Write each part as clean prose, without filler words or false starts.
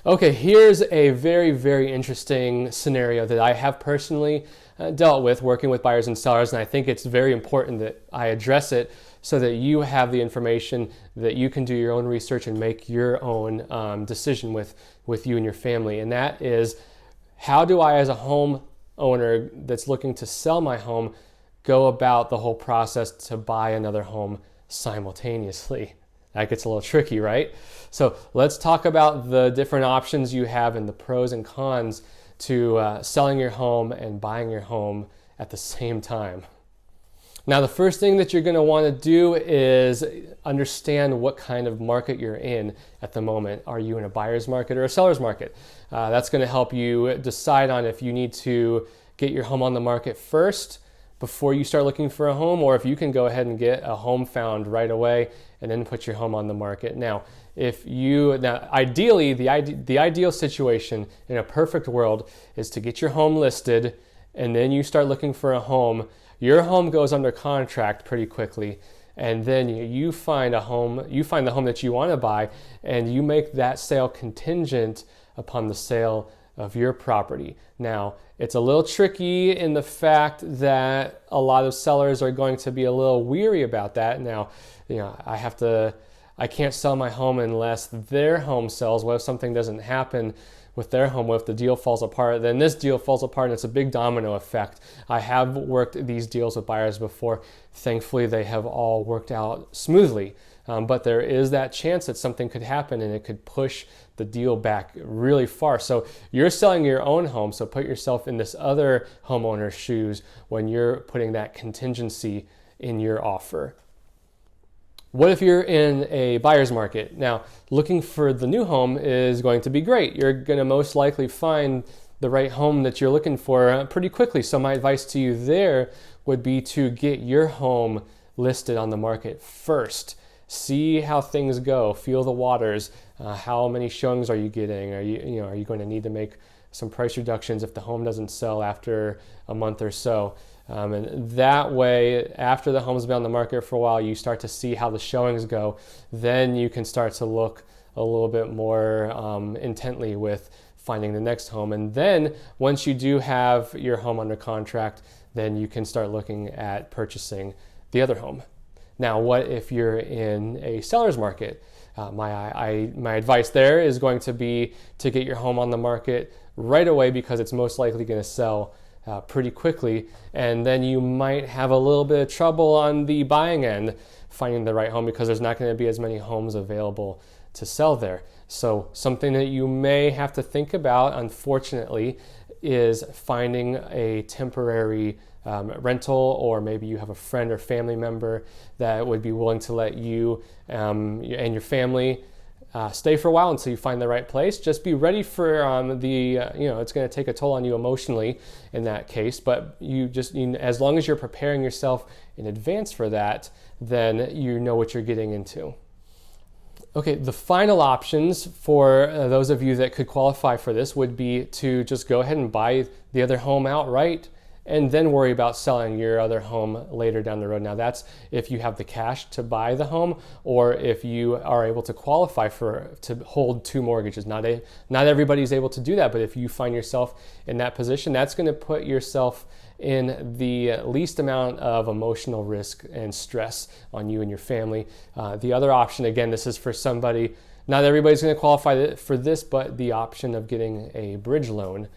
Okay, here's a very, very interesting scenario that I have personally dealt with working with buyers and sellers, and I think it's very important that I address it so that you have the information that you can do your own research and make your own decision with you and your family. And that is, how do I, as a home owner that's looking to sell my home, go about the whole process to buy another home simultaneously? That gets a little tricky, right? So let's talk about the different options you have and the pros and cons to selling your home and buying your home at the same time. Now, the first thing that you're going to want to do is understand what kind of market you're in at the moment. Are you in a buyer's market or a seller's market? That's going to help you decide on if you need to get your home on the market first before you start looking for a home, or if you can go ahead and get a home found right away and then put your home on the market. Now, ideally, the ideal situation in a perfect world is to get your home listed, and then you start looking for a home. Your home goes under contract pretty quickly, and then you find a home. You find the home that you want to buy, and you make that sale contingent upon the sale of your property. Now, it's a little tricky in the fact that a lot of sellers are going to be a little weary about that. Now, I can't sell my home unless their home sells. What if something doesn't happen with their home? What if the deal falls apart? Then this deal falls apart, and it's a big domino effect. I have worked these deals with buyers before. Thankfully, they have all worked out smoothly. But there is that chance that something could happen and it could push the deal back really far. So you're selling your own home, so put yourself in this other homeowner's shoes when you're putting that contingency in your offer. What if you're in a buyer's market? Now, looking for the new home is going to be great. You're going to most likely find the right home that you're looking for pretty quickly. So my advice to you there would be to get your home listed on the market first. See how things go, feel the waters. How many showings are you getting? Are you going to need to make some price reductions if the home doesn't sell after a month or so? And that way, after the home's been on the market for a while, you start to see how the showings go. Then you can start to look a little bit more intently with finding the next home. And then once you do have your home under contract, then you can start looking at purchasing the other home. Now, what if you're in a seller's market? My advice there is going to be to get your home on the market right away, because it's most likely going to sell pretty quickly, and then you might have a little bit of trouble on the buying end finding the right home because there's not going to be as many homes available to sell there. So something that you may have to think about, unfortunately, is finding a temporary rental, or maybe you have a friend or family member that would be willing to let you and your family stay for a while until you find the right place. Just be ready for it's going to take a toll on you emotionally in that case, but as long as you're preparing yourself in advance for that, then you know what you're getting into. Okay, the final options for those of you that could qualify for this would be to just go ahead and buy the other home outright and then worry about selling your other home later down the road. Now, that's if you have the cash to buy the home, or if you are able to qualify to hold two mortgages. Not everybody's able to do that, but if you find yourself in that position, that's going to put yourself in the least amount of emotional risk and stress on you and your family. The other option, again, this is for somebody, not everybody's going to qualify for this, but the option of getting a bridge loan,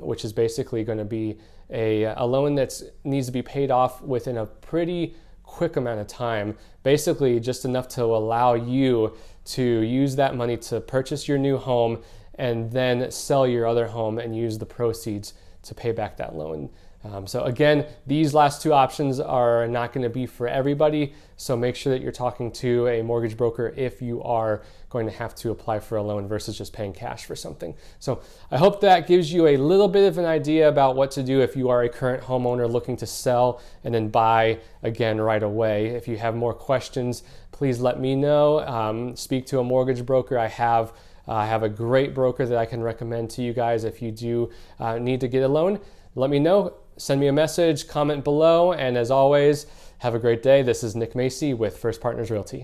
which is basically going to be a loan that needs to be paid off within a pretty quick amount of time, basically just enough to allow you to use that money to purchase your new home and then sell your other home and use the proceeds to pay back that loan. So again, these last two options are not going to be for everybody, so make sure that you're talking to a mortgage broker if you are going to have to apply for a loan versus just paying cash for something. So I hope that gives you a little bit of an idea about what to do if you are a current homeowner looking to sell and then buy again right away. If you have more questions, please let me know. Speak to a mortgage broker. I have a great broker that I can recommend to you guys if you do need to get a loan. Let me know. Send me a message, comment below, and as always, have a great day. This is Nick Macy with First Partners Realty.